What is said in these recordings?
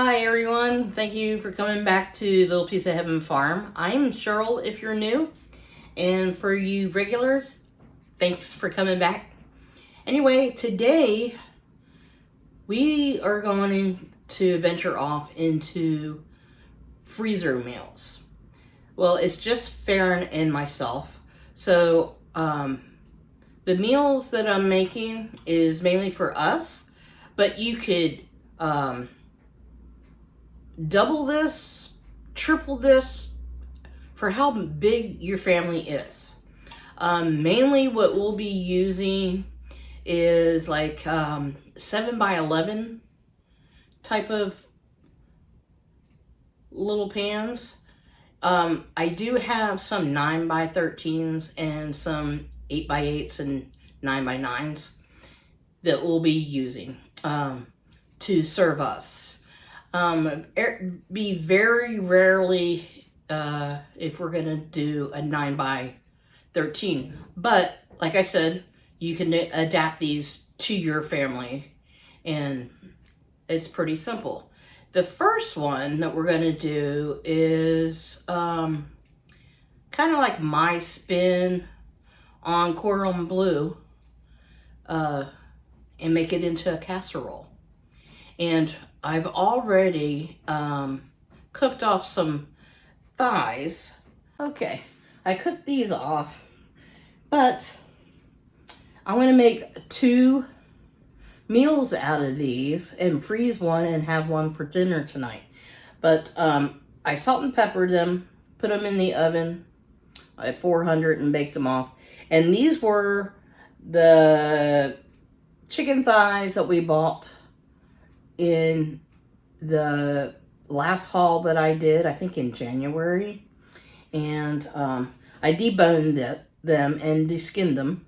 Hi everyone, thank you for coming back to Little Piece of Heaven Farm. I'm Cheryl if you're new, and for you regulars, thanks for coming back. Anyway, today we are going to venture off into freezer meals. Well, it's just Farron and myself, so the meals that I'm making is mainly for us, but you could double this, triple this for how big your family is. Mainly what we'll be using is like 7 by 11 type of little pans. I do have some 9 by 13s and some 8 by 8s and 9 by 9s that we'll be using to serve us. Be very rarely if we're gonna do a 9 by 13, but like I said, you can adapt these to your family and it's pretty simple. The first one that we're gonna do is kind of like my spin on Cordon Bleu and make it into a casserole. And I've already cooked off some thighs. Okay, I cooked these off, but I'm gonna make 2 meals out of these and freeze one and have one for dinner tonight. But I salt and peppered them, put them in the oven at 400 and baked them off. And these were the chicken thighs that we bought in the last haul that I did, I think in January. And I deboned them and deskinned them.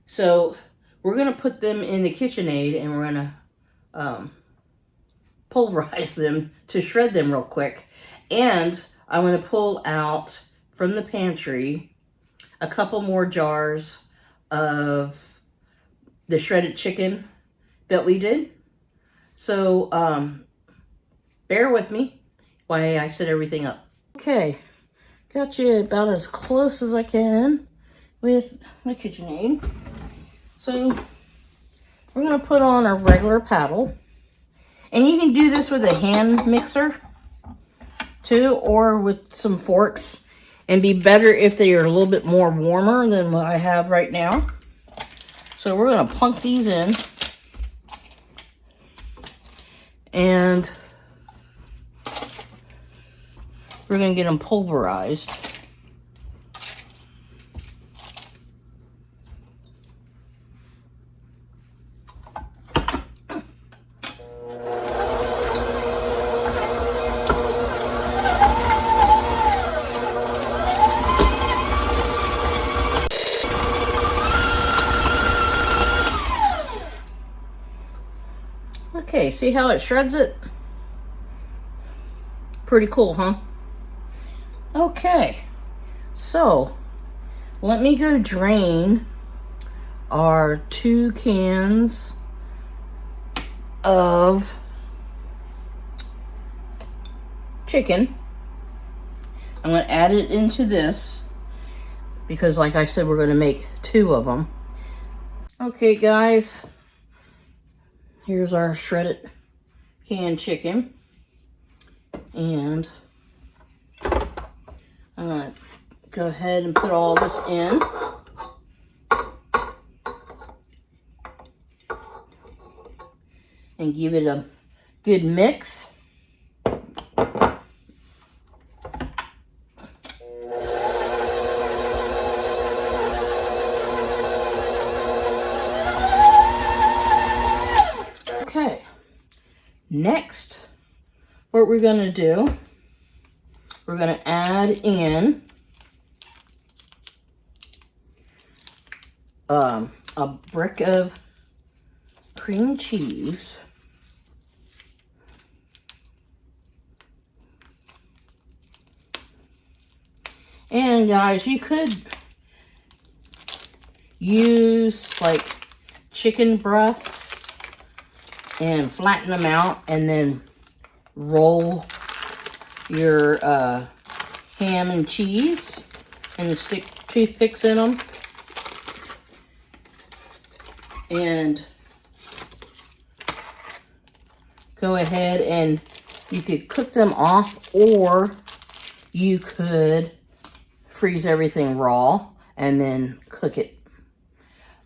So we're going to put them in the KitchenAid and we're going to pulverize them to shred them real quick. And I'm going to pull out from the pantry a couple more jars of the shredded chicken that we did. So bear with me while I set everything up. Okay, got you about as close as I can with the KitchenAid. So we're going to put on a regular paddle. And you can do this with a hand mixer too, or with some forks. And be better if they are a little bit more warmer than what I have right now. So we're going to plunk these in. And we're going to get them pulverized. Okay, see how it shreds it? Pretty cool, huh? Okay, so let me go drain our 2 cans of chicken. I'm going to add it into this because, like I said, we're going to make 2 of them. Okay, guys. Here's our shredded canned chicken. And I'm going to go ahead and put all this in. And give it a good mix. Okay, next, what we're going to do, we're going to add in a brick of cream cheese. And guys, you could use like chicken breasts and flatten them out and then roll your ham and cheese and stick toothpicks in them. And go ahead and you could cook them off, or you could freeze everything raw and then cook it.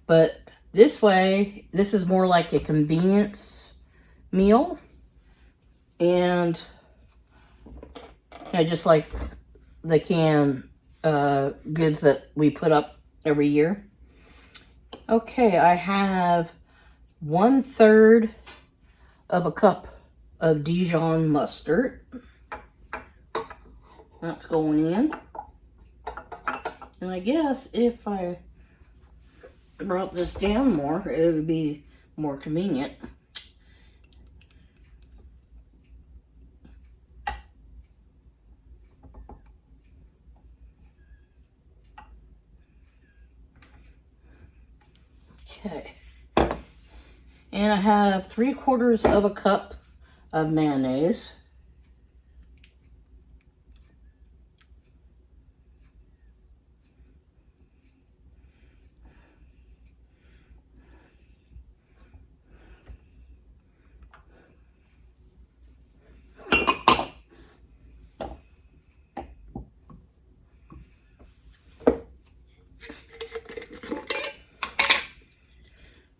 But this way, this is more like a convenience meal. And just like the canned goods that we put up every year. Okay, I have 1/3 of a cup of Dijon mustard. That's going in. And I guess if I brought this down more, it would be more convenient. Okay. And I have 3/4 of a cup of mayonnaise.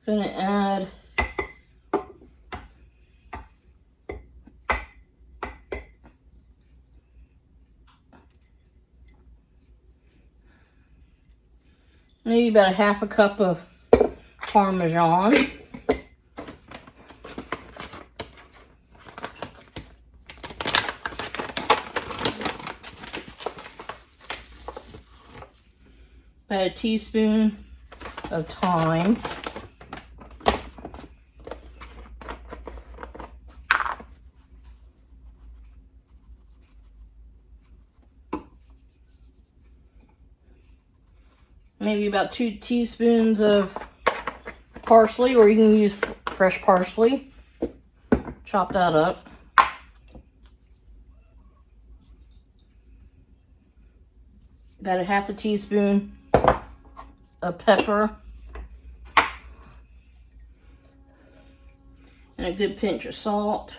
Gonna add maybe about 1/2 cup of Parmesan. About a teaspoon of thyme. Maybe about 2 teaspoons of parsley, or you can use fresh parsley. Chop that up. About 1/2 teaspoon of pepper. And a good pinch of salt.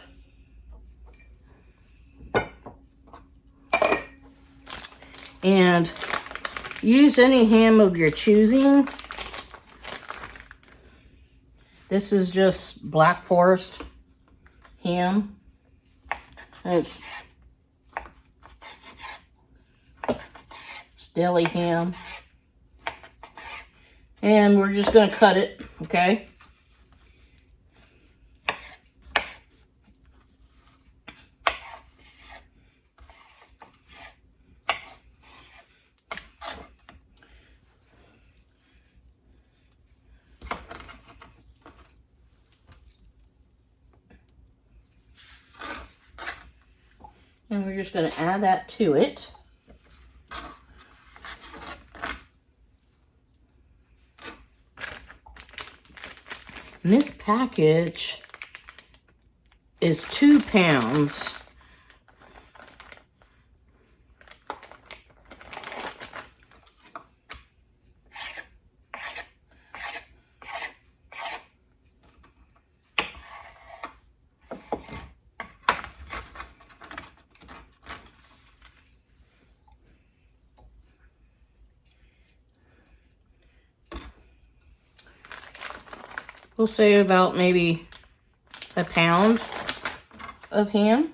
And use any ham of your choosing. This is just Black Forest ham. And it's deli ham. And we're just going to cut it, okay? And we're just going to add that to it. And this package is 2 pounds. We'll say about maybe 1 pound of ham,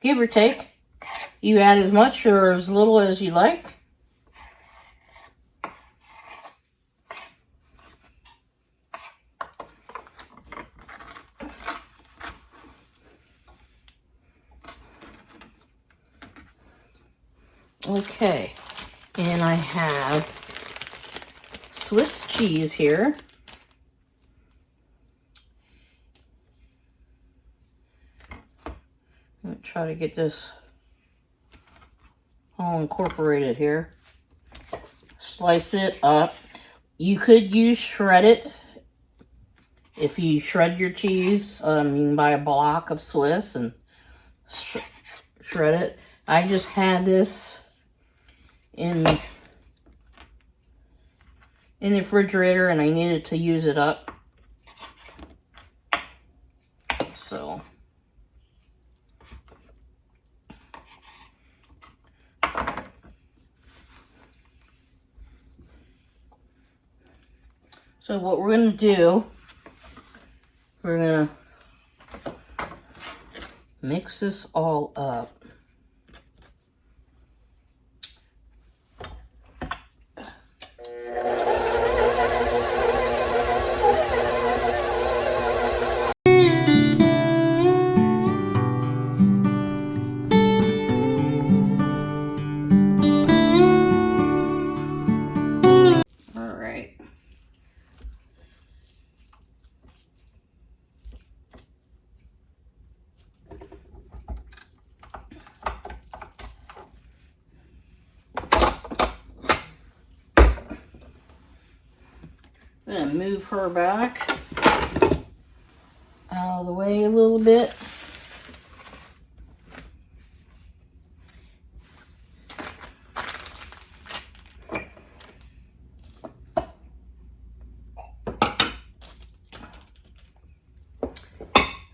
give or take. You add as much or as little as you like. Okay, and I have Swiss cheese here. I'm going to try to get this all incorporated here. Slice it up. You could use shredded if you shred your cheese, you can buy a block of Swiss and shred it. I just had this in the refrigerator and I needed to use it up. So what we're going to do, we're going to mix this all up. I'm going to move her back out of the way a little bit.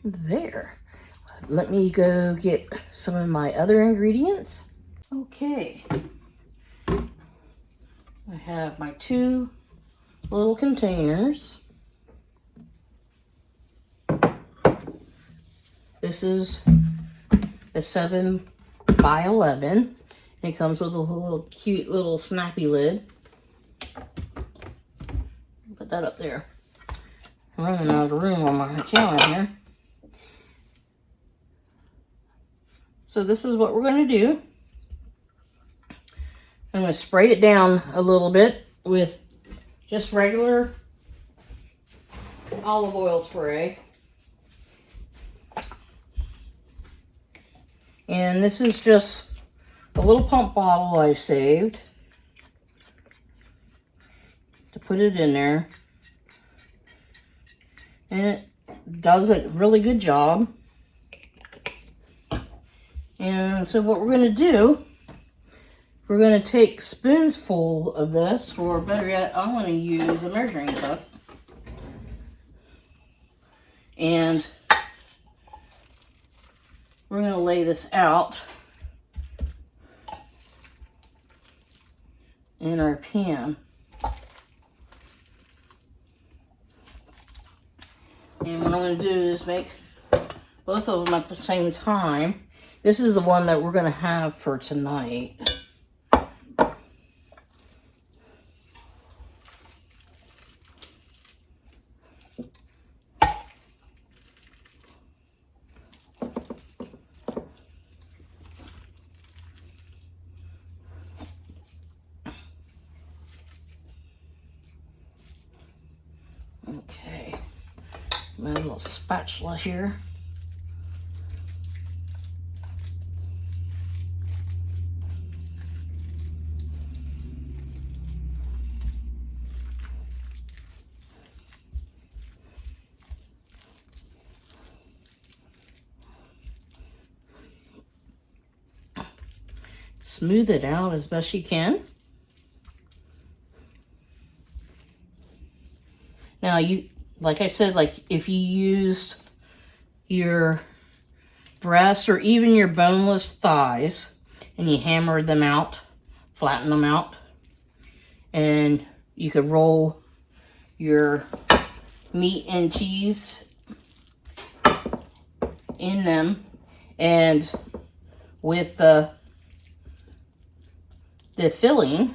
There. Let me go get some of my other ingredients. Okay. I have my 2 little containers. This is a 7 by 11. It comes with a little cute little snappy lid. Put that up there. I'm running out of room on my counter here. So this is what we're going to do. I'm going to spray it down a little bit with just regular olive oil spray. And this is just a little pump bottle I saved to put it in there. And it does a really good job. And so what we're going to do, we're going to take spoonsful of this, or better yet, I'm going to use a measuring cup. And we're going to lay this out in our pan. And what I'm going to do is make both of them at the same time. This is the one that we're going to have for tonight. Okay, my little spatula here. Smooth it out as best you can. Now, like I said, like if you used your breasts or even your boneless thighs and you hammered them out, flatten them out, and you could roll your meat and cheese in them, and with the filling,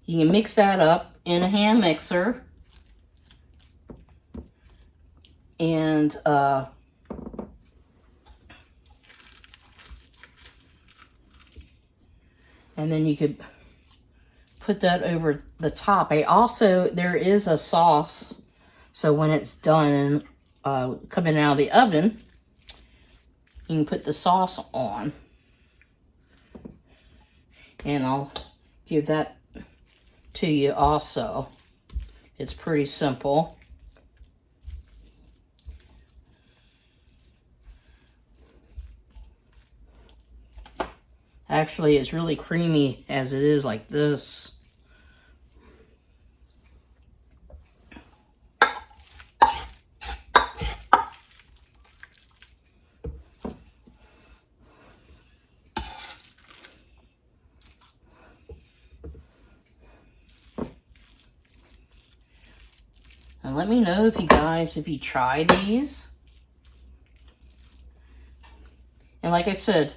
you can mix that up in a hand mixer, and then you could put that over the top. There is a sauce, so when it's done and coming out of the oven, you can put the sauce on. And I'll give that to you also. It's pretty simple. Actually, it's really creamy as it is like this. And let me know if you try these. And like I said,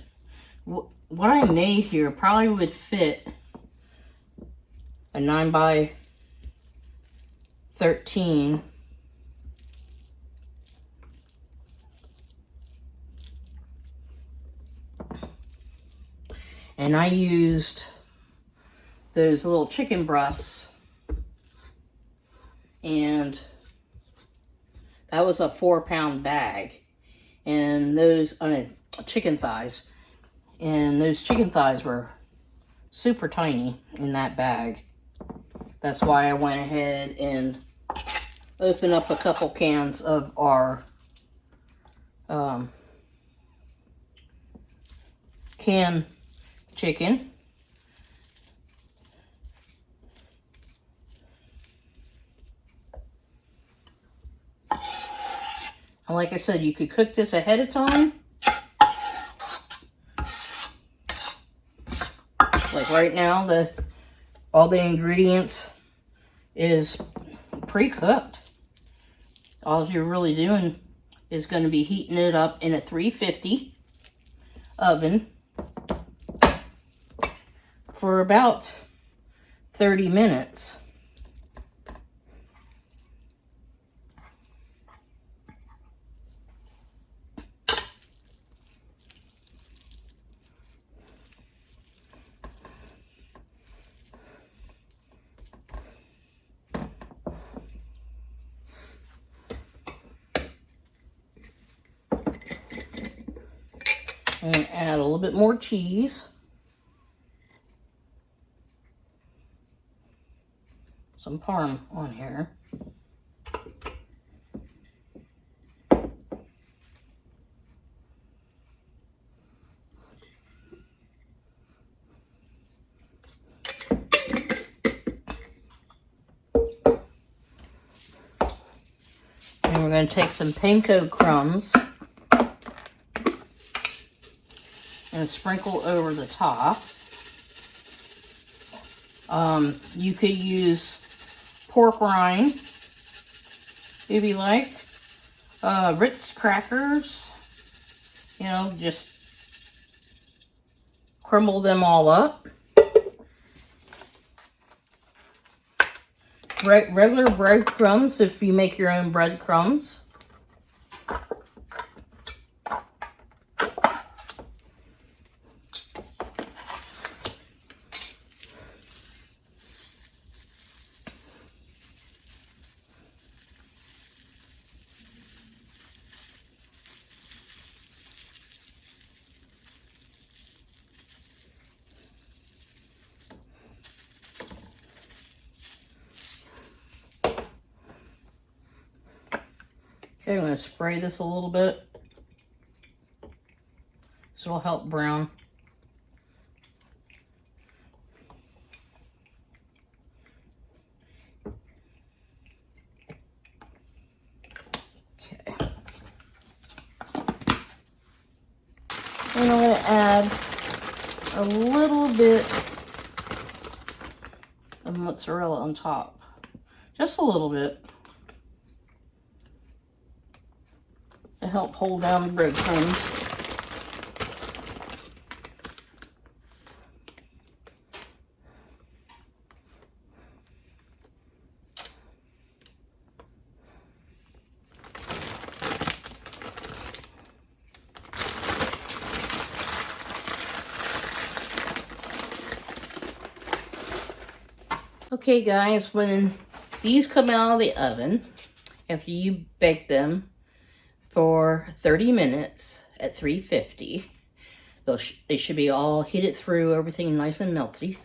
what I made here probably would fit a 9 by 13. And I used those little chicken breasts, and that was a 4-pound bag. And those, chicken thighs. And those chicken thighs were super tiny in that bag. That's why I went ahead and opened up a couple cans of our canned chicken. And like I said, you could cook this ahead of time. Like right now, all the ingredients is pre-cooked. All you're really doing is going to be heating it up in a 350 oven for about 30 minutes. And add a little bit more cheese. Some parm on here. And we're going to take some panko crumbs and sprinkle over the top. You could use pork rind if you like. Ritz crackers, you know, just crumble them all up. Regular breadcrumbs if you make your own breadcrumbs. Okay, I'm going to spray this a little bit. This will help brown. Okay. And I'm going to add a little bit of mozzarella on top. Just a little bit. To help hold down the breadcrumbs. Okay guys, when these come out of the oven, after you bake them for 30 minutes at 350, they should be all heated through, everything nice and melty.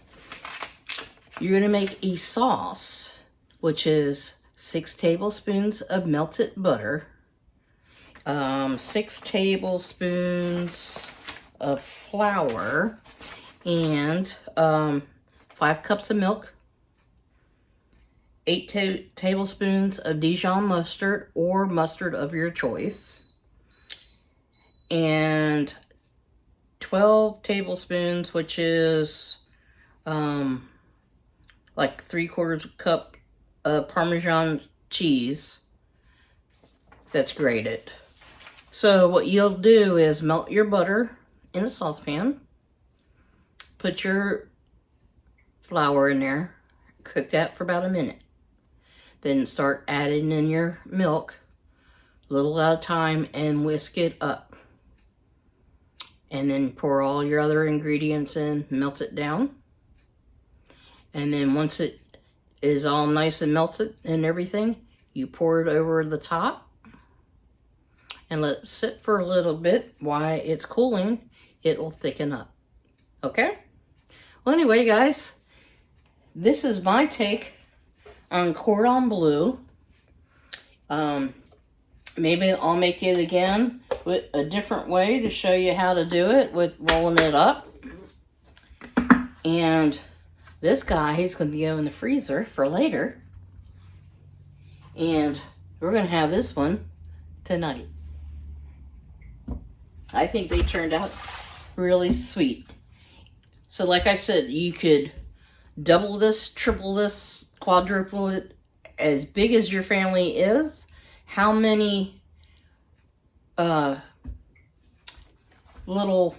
You're going to make a sauce, which is 6 tablespoons of melted butter, 6 tablespoons of flour, and 5 cups of milk, 8 tablespoons of Dijon mustard or mustard of your choice, and 12 tablespoons, which is like 3/4 cup of Parmesan cheese that's grated. So what you'll do is melt your butter in a saucepan, put your flour in there, cook that for about a minute. Then start adding in your milk, a little at a time, and whisk it up. And then pour all your other ingredients in, melt it down. And then once it is all nice and melted and everything, you pour it over the top and let it sit for a little bit. While it's cooling, it will thicken up. Okay? Well, anyway, guys, this is my take on Cordon Bleu. Maybe I'll make it again with a different way to show you how to do it with rolling it up. And this guy, he's going to go in the freezer for later. And we're going to have this one tonight. I think they turned out really sweet. So like I said, you could double this, triple this, quadruple it, as big as your family is. How many little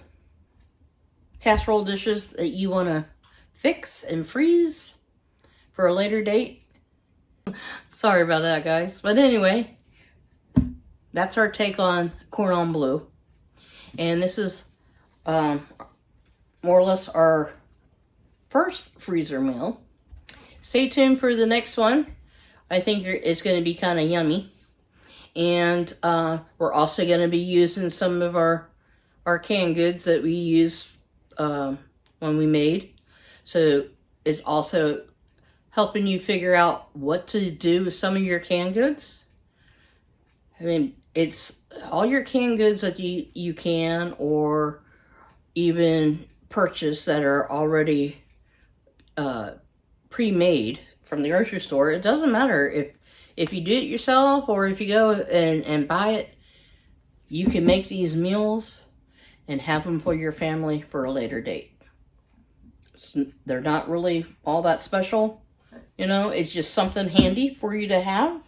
casserole dishes that you want to fix and freeze for a later date. Sorry about that, guys. But anyway, that's our take on Cordon Bleu. And this is more or less our first freezer meal. Stay tuned for the next one. I think it's going to be kind of yummy. And we're also going to be using some of our canned goods that we used when we made. So it's also helping you figure out what to do with some of your canned goods. I mean, it's all your canned goods that you can or even purchase that are already pre-made from the grocery store. It doesn't matter if you do it yourself or if you go and buy it. You can make these meals and have them for your family for a later date. They're not really all that special. You know, it's just something handy for you to have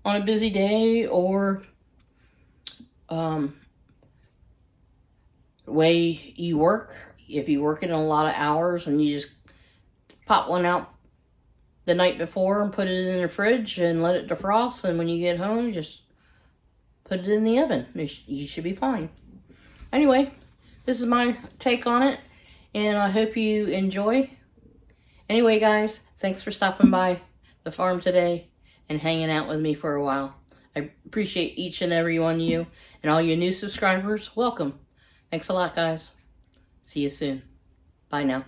on a busy day or way you work. If you work in a lot of hours and you just pop one out the night before and put it in the fridge and let it defrost, and when you get home, just put it in the oven. You should be fine. Anyway, this is my take on it, and I hope you enjoy. Anyway, guys, thanks for stopping by the farm today and hanging out with me for a while. I appreciate each and every one of you, and all your new subscribers, welcome. Thanks a lot, guys. See you soon. Bye now.